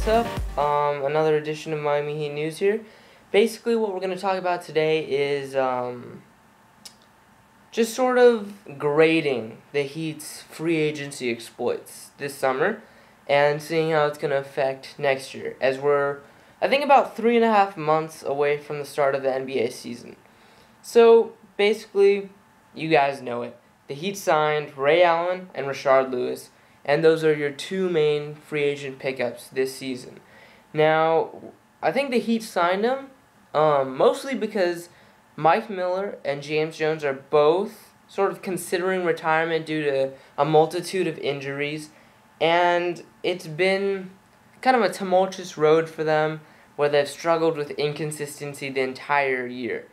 what's up? Another edition of Miami Heat News here. Basically, what we're going to talk about today is just sort of grading the Heat's free agency exploits this summer and seeing how it's going to affect next year, as we're, I think, about 3.5 months away from the start of the NBA season. So, basically, you guys know it. The Heat signed Ray Allen and Rashard Lewis, and those are your two main free agent pickups this season. Now, I think the Heat signed them mostly because Mike Miller and James Jones are both sort of considering retirement due to a multitude of injuries, and it's been kind of a tumultuous road for them where they've struggled with inconsistency the entire year.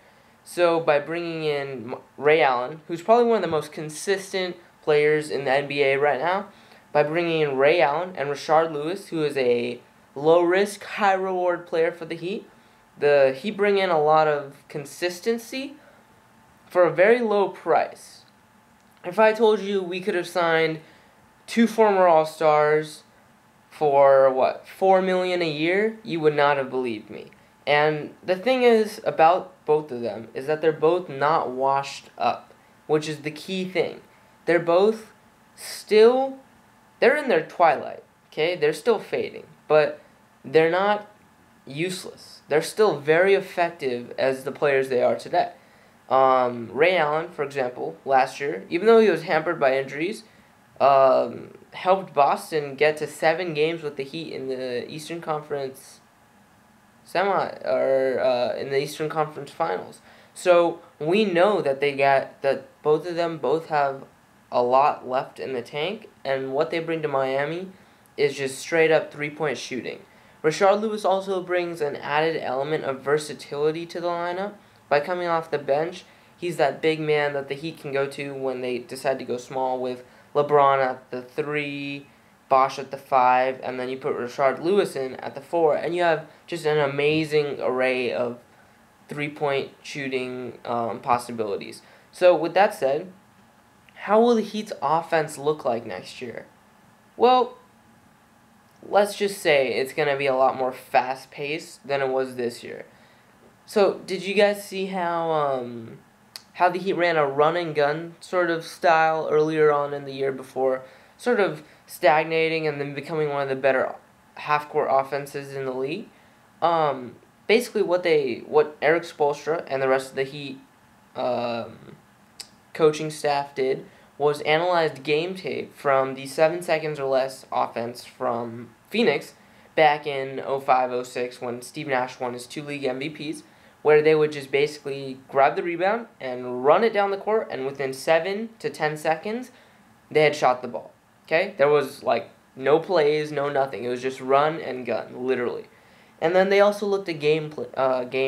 So by bringing in Ray Allen, who's probably one of the most consistent players in the NBA right now, by bringing in Ray Allen and Rashard Lewis, who is a low-risk, high-reward player for the Heat, the Heat bring in a lot of consistency for a very low price. If I told you we could have signed two former All-Stars for, $4 million a year, you would not have believed me. And the thing is about both of them is that they're both not washed up, which is the key thing. They're both still, they're in their twilight, okay? They're still fading, but they're not useless. They're still very effective as the players they are today. Ray Allen, for example, last year, even though he was hampered by injuries, helped Boston get to 7 games with the Heat in the Eastern Conference in the Eastern Conference Finals. So we know that both of them have a lot left in the tank, and what they bring to Miami is just straight up 3-point shooting. Rashard Lewis also brings an added element of versatility to the lineup by coming off the bench. He's that big man that the Heat can go to when they decide to go small, with LeBron at the 3, Bosh at the 5, and then you put Rashard Lewis in at the 4, and you have just an amazing array of 3-point shooting possibilities. So with that said, how will the Heat's offense look like next year? Well, let's just say it's going to be a lot more fast-paced than it was this year. So, did you guys see how the Heat ran a run-and-gun sort of style earlier on in the year before sort of stagnating and then becoming one of the better half-court offenses in the league? Basically, what Eric Spoelstra and the rest of the Heat coaching staff did was analyzed game tape from the 7 seconds or less offense from Phoenix back in 05-06 when Steve Nash won his 2 league MVPs, where they would just basically grab the rebound and run it down the court, and within 7 to 10 seconds, they had shot the ball. Okay? There was, no plays, no nothing. It was just run and gun, literally. And then they also looked at game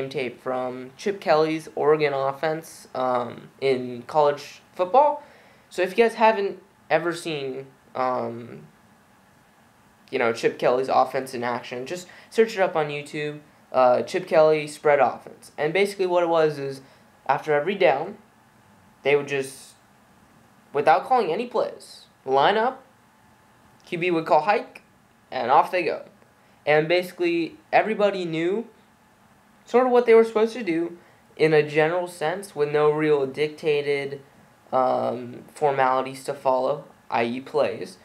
tape from Chip Kelly's Oregon offense in college football. So if you guys haven't ever seen, Chip Kelly's offense in action, just search it up on YouTube, Chip Kelly spread offense. And basically what it was is, after every down, they would just, without calling any plays, line up, QB would call hike, and off they go. And basically everybody knew sort of what they were supposed to do in a general sense, with no real dictated formalities to follow, i.e. plays.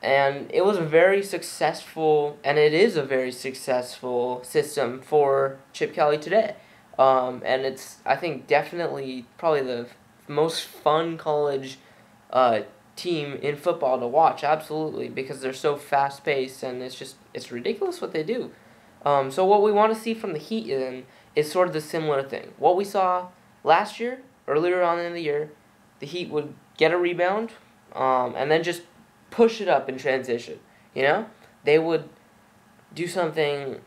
And it was a very successful, and it is a very successful system for Chip Kelly today. And it's, I think, definitely probably the most fun college team in football to watch, absolutely, because they're so fast-paced, and it's ridiculous what they do. So what we want to see from the Heat is sort of the similar thing. What we saw last year, earlier on in the year, the Heat would get a rebound, and then just push it up in transition. They would do something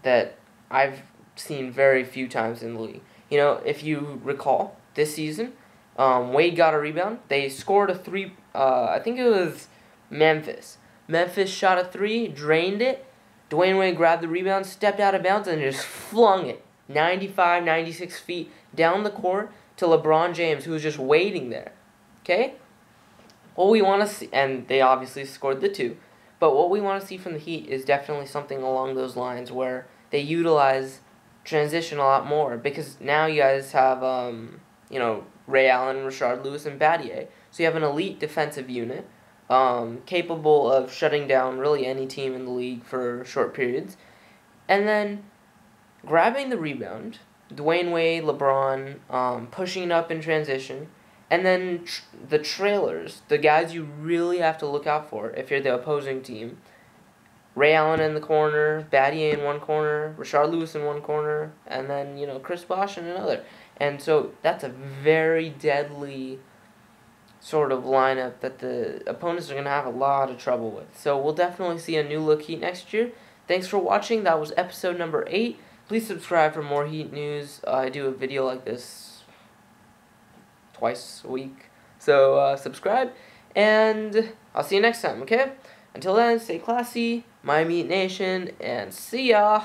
that I've seen very few times in the league. If you recall, this season, Wade got a rebound. They scored a 3, I think it was Memphis. Memphis shot a 3, drained it. Dwayne Wade grabbed the rebound, stepped out of bounds, and just flung it 95, 96 feet down the court to LeBron James, who was just waiting there. Okay? What we want to see, and they obviously scored the 2, But what we want to see from the Heat is definitely something along those lines where they utilize transition a lot more, because now you guys have, Ray Allen, Rashard Lewis, and Battier. So you have an elite defensive unit capable of shutting down really any team in the league for short periods. And then grabbing the rebound, Dwayne Wade, LeBron, pushing up in transition, and then the trailers, the guys you really have to look out for if you're the opposing team. Ray Allen in the corner, Battier in one corner, Rashard Lewis in one corner, and then, Chris Bosh in another. And so that's a very deadly sort of lineup that the opponents are going to have a lot of trouble with. So we'll definitely see a new look Heat next year. Thanks for watching. That was episode number 8. Please subscribe for more Heat news. I do a video like this twice a week. So subscribe, and I'll see you next time, okay? Until then, stay classy, Miami Heat Nation, and see ya!